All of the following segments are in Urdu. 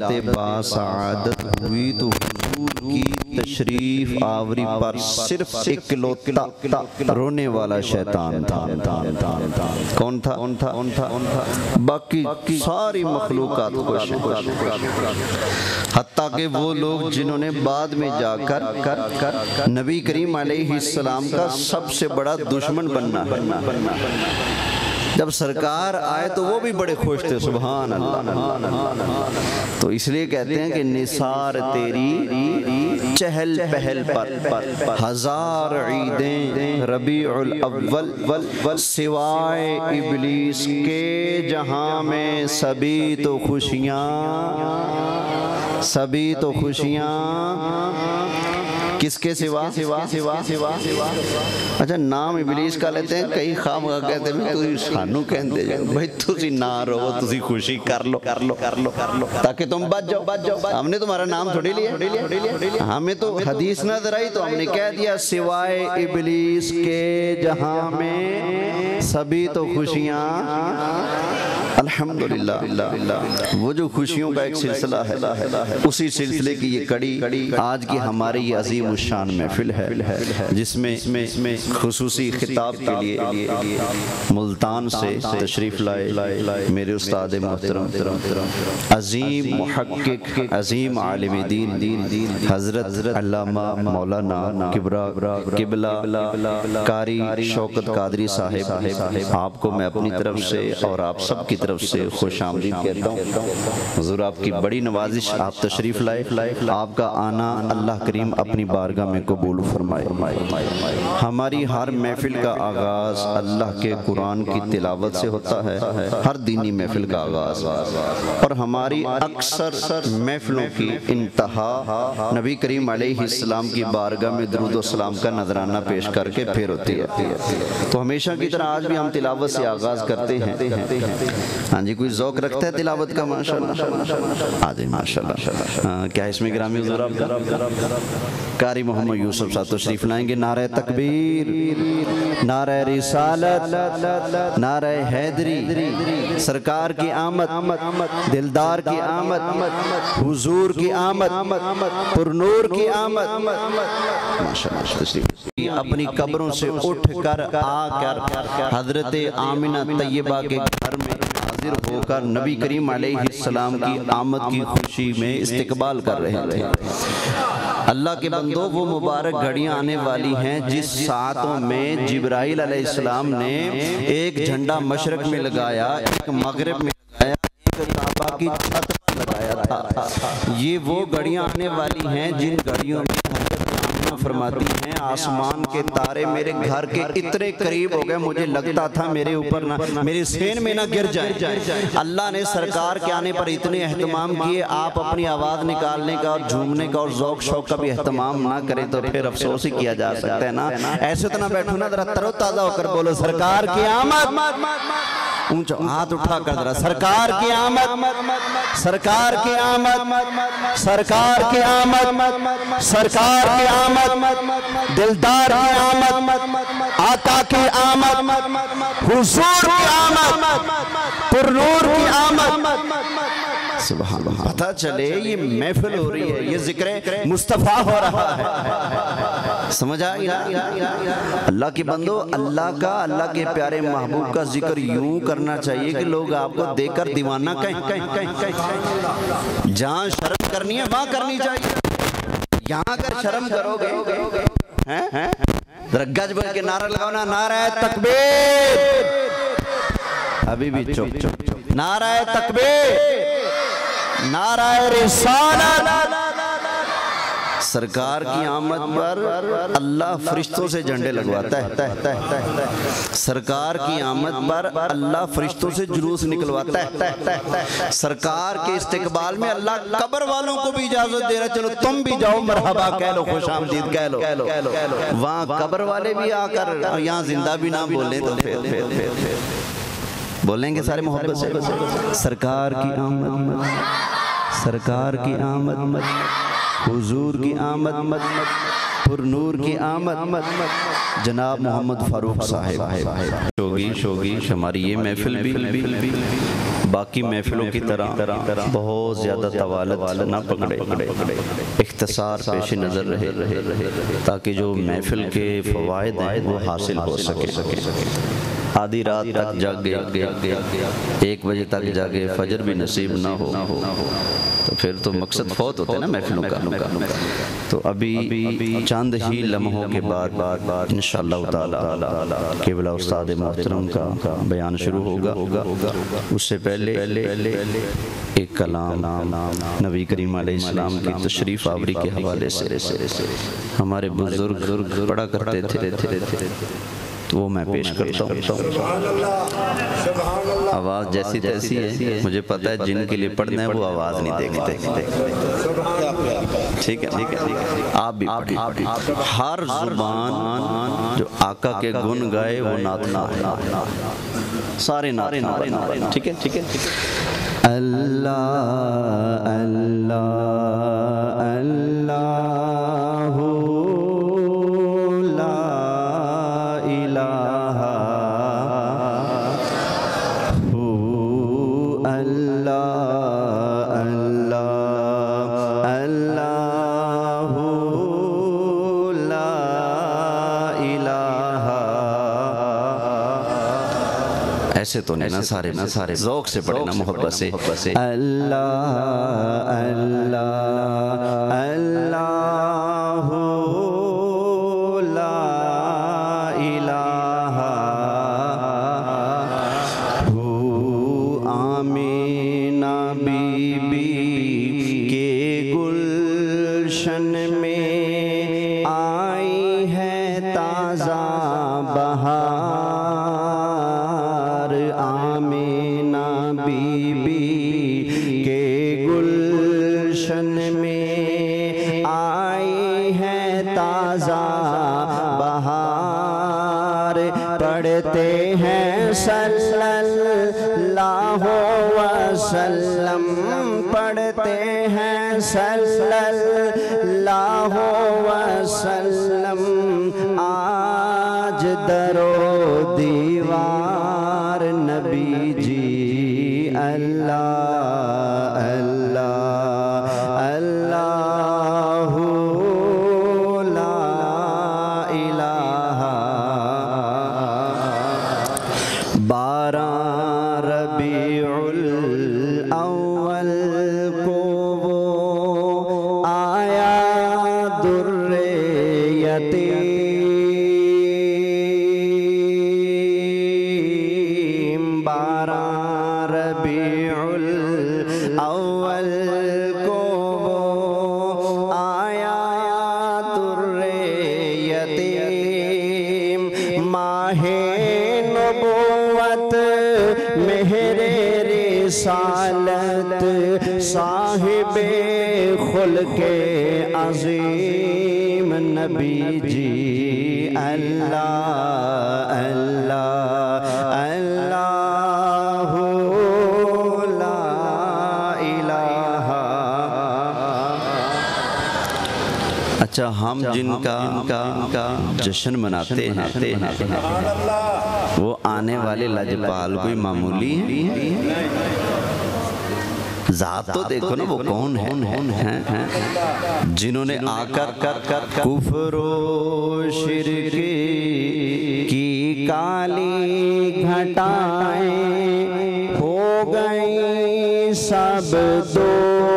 ولادت باسعادت ہوئی تو حضور کی تشریف آوری پر صرف اکلوتا رونے والا شیطان تھا۔ کون تھا؟ باقی ساری مخلوقات خوش ہیں، حتیٰ کہ وہ لوگ جنہوں نے بعد میں جا کر نبی کریم علیہ السلام کا سب سے بڑا دشمن بننا ہے، جب سرکار آئے تو وہ بھی بڑے خوش تھے، سبحان اللہ۔ تو اس لیے کہتے ہیں کہ نثار تیری چہل پہل پر ہزار عیدیں ربیع الاول سوائے ابلیس کے جہاں میں سبھی تو خوشیاں کس کے سوا؟ اچھا نام ابلیس کا لیتے ہیں، کئی خام کا کہتے ہیں تو سانو کہندے جائیں بھائی تسی نہ رہو، تسی خوشی کر لو تاکہ تم بچ جاؤ۔ ہم نے تمہارا نام تھوڑی لیا، ہمیں تو حدیث نظر آئی تو ہم نے کہہ دیا سوائے ابلیس کے جہاں میں سبھی تو خوشیاں۔ الحمدللہ وہ جو خوشیوں کا ایک سلسلہ ہے، اسی سلسلے کی یہ کڑی آج کی ہماری یہ عظیم الشان محفل ہے، جس میں خصوصی خطاب کے لیے ملتان سے تشریف لائے میرے استاد محترم عظیم محقق عظیم عالم دین حضرت علامہ مولانا قبلہ قاری شوکت قادری صاحب، آپ کو میں اپنی طرف سے اور آپ سب کی طرف سے خوش آمدید کہتا ہوں۔ حضور آپ کی بڑی نوازش، آپ تشریف لائے، آپ کا آنا اللہ کریم اپنی بارگاہ میں قبول فرمائے۔ ہماری ہر محفل کا آغاز اللہ کے قرآن کی تلاوت سے ہوتا ہے، ہر دینی محفل کا آغاز، اور ہماری اکثر محفلوں کی انتہا نبی کریم علیہ السلام کی بارگاہ میں درود و سلام کا نذرانہ پیش کر کے پھر ہوتی ہے۔ تو ہمیشہ کی طرح آج بھی ہم تلاوت سے آغاز کرتے ہیں۔ ہاں جی، کوئی ذوق رکھتا ہے تلاوت کا؟ ماشاءاللہ آج ماشاءاللہ کیا اس میں گرامی حضور آپ قاری محمد یوسف صاحب تشریف لائیں گے۔ نعرہ تکبیر، نعرہ رسالت، نعرہ حیدری، سرکار کی آمد، دلدار کی آمد، حضور کی آمد، پرنور کی آمد۔ ماشاءاللہ تشریف اپنی قبروں سے اٹھ کر آ کر حضرت آمنہ طیبہ کے گھر میں حاضر ہو کر نبی کریم علیہ السلام کی آمد کی خوشی میں استقبال کر رہے تھے۔ اللہ کے بندوں، وہ مبارک گھڑیاں آنے والی ہیں جس ساعتوں میں جبرائیل علیہ السلام نے ایک جھنڈا مشرق میں لگایا، ایک مغرب میں لگایا، ایک کعبہ کی چھت پر لگایا تھا۔ یہ وہ گھڑیاں آنے والی ہیں جن گھڑیوں میں فرماتی ہیں آسمان کے تارے میرے گھر کے اتنے قریب ہو گئے مجھے لگتا تھا میرے اوپر نہ، میرے سین میں نہ گر جائیں۔ اللہ نے سرکار کے آنے پر اتنے اہتمام کیے، آپ اپنی آواز نکالنے کا اور جھومنے کا اور ذوق شوق کا بھی اہتمام نہ کریں تو پھر افسوس ہی کیا جا سکتا ہے نا۔ ایسے تو نہ بیٹھو نا، ذرا تر و تازہ ہو کر بولو سرکار کی آمد، اونچا ہاتھ اٹھا کر ذرا سرکار کی آمد، سرکار کی آمد، سرکار کی آمد، سرکار کی آمد، دلدار کی آمد، آقا کی آمد، حضور کی آمد، پرنور کی آمد۔ سبحان اللہ، پتہ چلے یہ محفل ہو رہی ہے، یہ ذکر مصطفیٰ ہو رہا ہے، سمجھ آئی؟ اللہ کی بندو، اللہ کے پیارے محبوب کا ذکر یوں کرنا چاہیے کہ لوگ آپ کو دیکھ کر دیوانہ کہیں۔ جہاں شرم کرنی ہے وہاں کرنی چاہیے، یہاں کر شرم کرو گے ذرا گج بن کے نعرہ لگاؤنا، نعرہ تکبیر، ابھی بھی چپ، نعرہ تکبیر، نعرہ رسالت۔ سرکار کی آمد پر اللہ فرشتوں سے جھنڈے لگواتا ہے، سرکار کی آمد پر اللہ فرشتوں سے جلوس نکلواتا ہے، سرکار کے استقبال میں اللہ قبر والوں کو بھی اجازت دے رہا چلو تم بھی جاؤ مرحبا کہہ لو، خوش آمدید کہہ لو۔ وہاں قبر والے بھی آ کر یہاں زندہ بھی نہ بولیں تو پھر بولیں گے سارے محبت سے، سرکار کی آمد، سرکار کی آمد، حضور کی آمد، پرنور کی آمد۔ جناب محمد فاروق صاحب شوگی ہماری یہ محفل بھی باقی محفلوں کی طرح بہت زیادہ طوالت نہ پکڑے، اختصار پیش نظر رہے تاکہ جو محفل کے فوائد ہیں وہ حاصل ہو سکے۔ آدھی رات تک جاگے، 1 بجے تک جاگے، فجر بھی نصیب نہ ہو تو پھر تو مقصد فوت ہوتے ہیں نا محفلوں کا۔ تو ابھی چند ہی لمحوں کے بعد انشاءاللہ تعالی قبلہ استاد محترم کا بیان شروع ہوگا۔ اس سے پہلے ایک کلام نبی کریم علیہ السلام کی تشریف آوری کے حوالے سے ہمارے بزرگ پڑھا کرتے تھے تو وہ میں پیش کرتا ہوں۔ آواز جیسی تیسی ہے، مجھے پتہ ہے جن کے لیے پڑھنا ہے وہ آواز نہیں دیکھتے۔ ٹھیک ہے، آپ بھی پڑھیں۔ ہر زبان جو آقا کے گن گائے وہ نعت خواہ، سارے نعت خواہ۔ ٹھیک ہے، اللہ اللہ اللہ ایسے تو نہیں نا، سارے ذوق سے پڑھے نا، محبت سے۔ اللہ اللہ اللہ لا الہ ہو۔ آمینہ بی بی کے گلشن میں آئی ہے تازہ بہار، پڑھتے ہیں صلی اللہ وسلم، پڑھتے ہیں صلی اللہ وسلم، آج در و دیوار نبی جی اللہ اللہ اللہ لا الہ۔ 12 ربیع الاول کو وہ آیا در یتیم، 12 ربیع الاول کو وہ آیا در یتیم، ماہ نبوت مہر رسالت صاحب خلق عظیم نبی جی اللہ اللہ اللہ لا الہ۔ اچھا، ہم جن کا جشن مناتے ہیں وہ آنے والے لاجپال کوئی معمولی ہے؟ ذات تو دیکھو نا وہ کون ہیں جنہوں نے آ کر کفر و شرک کی کالی گھٹائیں ہو گئیں سب دور،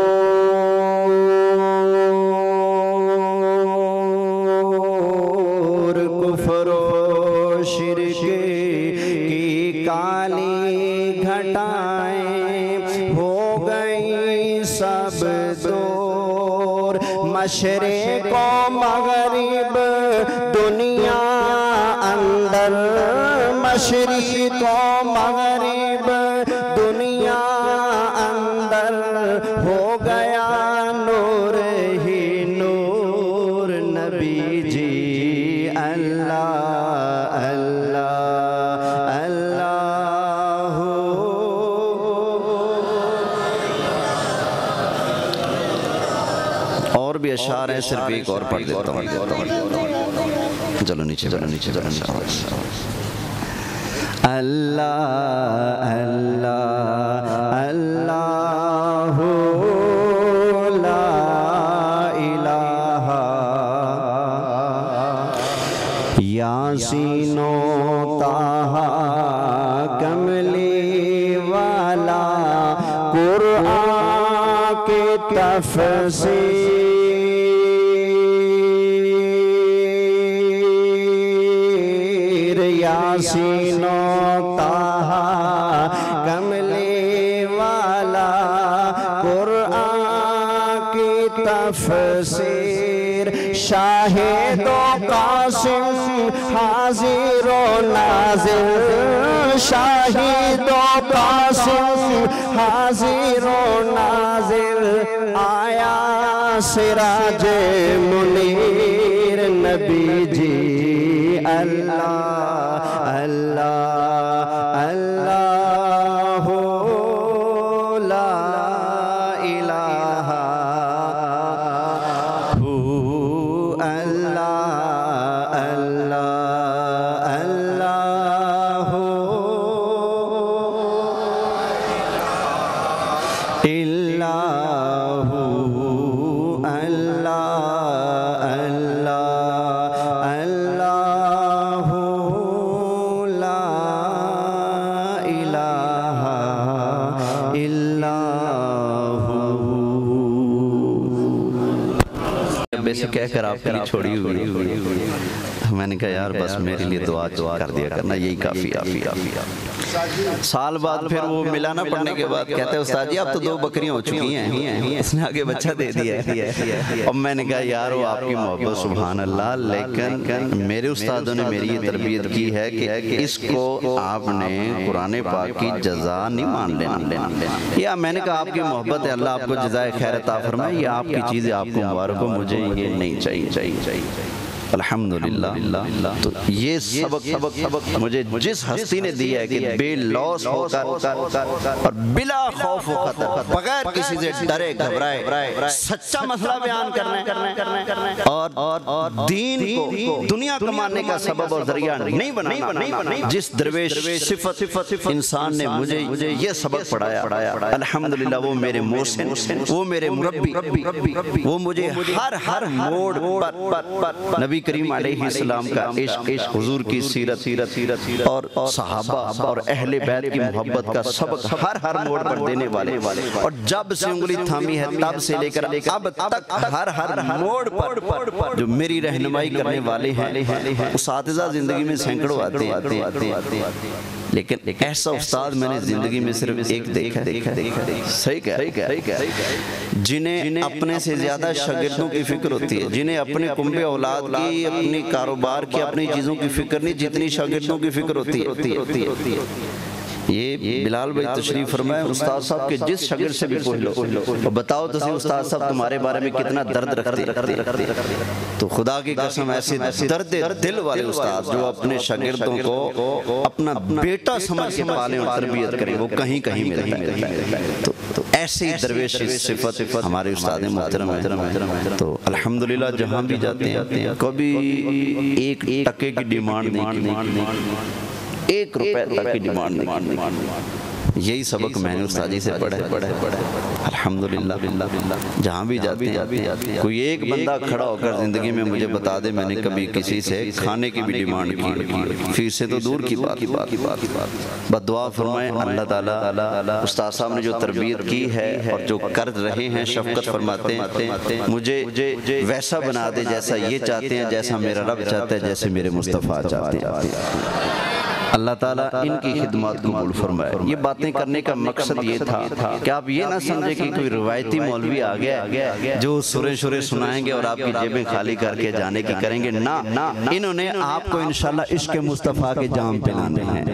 کفر و شرک کی کالی گھٹائیں ہو گئی سب دور، مشرق و مغرب دنیا اندر، مشرق و مغرب دنیا اندر ہو گیا نور ہی نور نبی جی اللہ اللہ اللہ۔ اور بھی اشعار ہیں، صرف ایک اور پڑھ دیتا ہوں۔ چلو نیچے اللہ اللہ اللہ لا الہ یاسین و طٰہٰ کملی والا قرآن کے تفسیر یاسین و طٰہٰ کملی والا قرآن کی تفسیر شاہد و قاسم حاضر و ناظر شاہد و قاسم حاضر و ناظر آیا سراج منیر نبی جی اللہ اللہ اللہ لا الہ اللہ اللہ اللہ اللہ اللہ لا الہ الا سے کہہ کر آپ کے لیے چھوڑی ہوئی میں نے کہا یار بس میرے لیے دعا کر دیا کرنا یہی کافی سال بعد پھر وہ ملا نہ پڑھنے کے بعد کہتے ہیں استاد جی اب تو 2 بکریاں ہو چکی ہیں اس نے آگے بچہ دے دیا ہے اور میں نے کہا یار وہ آپ کی محبت سبحان اللہ لیکن میرے استادوں نے میری یہ تربیت کی ہے کہ اس کو آپ نے قرآن پاک کی جزا نہیں مان لینا یا میں نے کہا آپ کی محبت ہے اللہ آپ کو جزائے خیر عطا فرمائے یہ آپ کی چیزیں آپ کو مبارک ہو مجھے یہ نہیں چاہیے الحمدللہ تو یہ سبق مجھے جس ہستی نے دیا ہے کہ بے لوث ہو کر اور بلا خوف و خطر بغیر کسی سے ڈرے گھبرائے سچا مسئلہ بیان کرنا اور دین کو دنیا کمانے کا سبب اور ذریعہ نہیں بنانا جس درویش صفت انسان نے مجھے یہ سبق پڑھایا الحمدللہ وہ میرے محسن وہ میرے مربی وہ مجھے ہر موڑ پر نبی کریم علیہ السلام کا عشق حضور کی سیرت اور صحابہ اور اہل بیت کی محبت کا سبق ہر موڑ پر دینے والے اور جب سے انگلی تھامی ہے تب سے لے کر اب تک ہر موڑ پر جو میری رہنمائی کرنے والے ہیں اساتذہ زندگی میں سینکڑوں آتے ہیں لیکن ایسا استاد میں نے زندگی میں صرف ایک دیکھا صحیح کہہ جنہیں اپنے سے زیادہ شاگردوں کی فکر ہوتی ہے جنہیں اپنے کنبے اولاد کی اپنی کاروبار کی اپنی چیزوں کی فکر نہیں جتنی شاگردوں کی فکر ہوتی ہے یہ بلال بھائی تشریف فرمائے استاد صاحب کے جس شاگرد سے بھی پوچھ لو بتاؤ تو صحیح استاد صاحب تمہارے بارے میں کتنا درد رکھتے تو خدا کی قسم ایسے درد دل والے استاد جو اپنے شاگردوں کو اپنا بیٹا سمجھ کے پالیں اور تربیت کریں وہ کہیں ملتا ہے تو ایسے ہی درویش صفت ہمارے استاد محترم تو الحمدللہ جہاں بھی جاتے ہیں کبھی 1 ٹکے کی ڈیمانڈ نہیں 1 روپے تک کی ڈیمانڈ نہیں یہی سبق میں نے استادی سے پڑھا الحمدللہ جہاں بھی جاتے ہیں کوئی ایک بندہ کھڑا ہو کر زندگی میں مجھے بتا دے میں نے کبھی کسی سے کھانے کی بھی ڈیمانڈ کی فیس سے تو دور کی بات بس دعا فرمائیں اللہ تعالیٰ استاد صاحب نے جو تربیت کی ہے اور جو کر رہے ہیں شفقت فرماتے ہیں مجھے ویسا بنا دے جیسا یہ چاہتے ہیں جیسا میرا رب چاہتا ہے جیسے میرے مصطفیٰ چاہتے ہیں اللہ تعالیٰ ان کی خدمات قبول فرمائے یہ باتیں کرنے کا مقصد یہ تھا کہ آپ یہ نہ سمجھے کہ کوئی روایتی مولوی آ گیا جو سورے سنائیں گے اور آپ کی جیبیں خالی کر کے جانے کی کریں گے نہ انہوں نے آپ کو انشاءاللہ عشق مصطفیٰ کے جام پلانے ہیں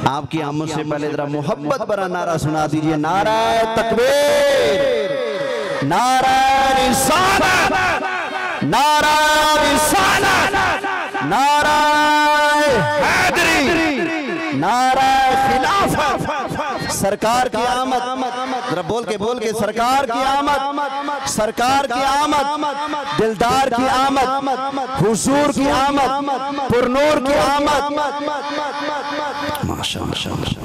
آپ کی آمد سے پہلے ذرا محبت برا نعرہ سنا دیجئے نعرہ تکبیر نعرہ رسالت نعرہ رسالت نعرہ حیدری نعرہ خلافت سرکار کی آمد، ذرا بول کے سرکار کی آمد، سرکار کی آمد، دلدار کی آمد، حضور کی آمد، پرنور کی آمد. ماشاءاللہ.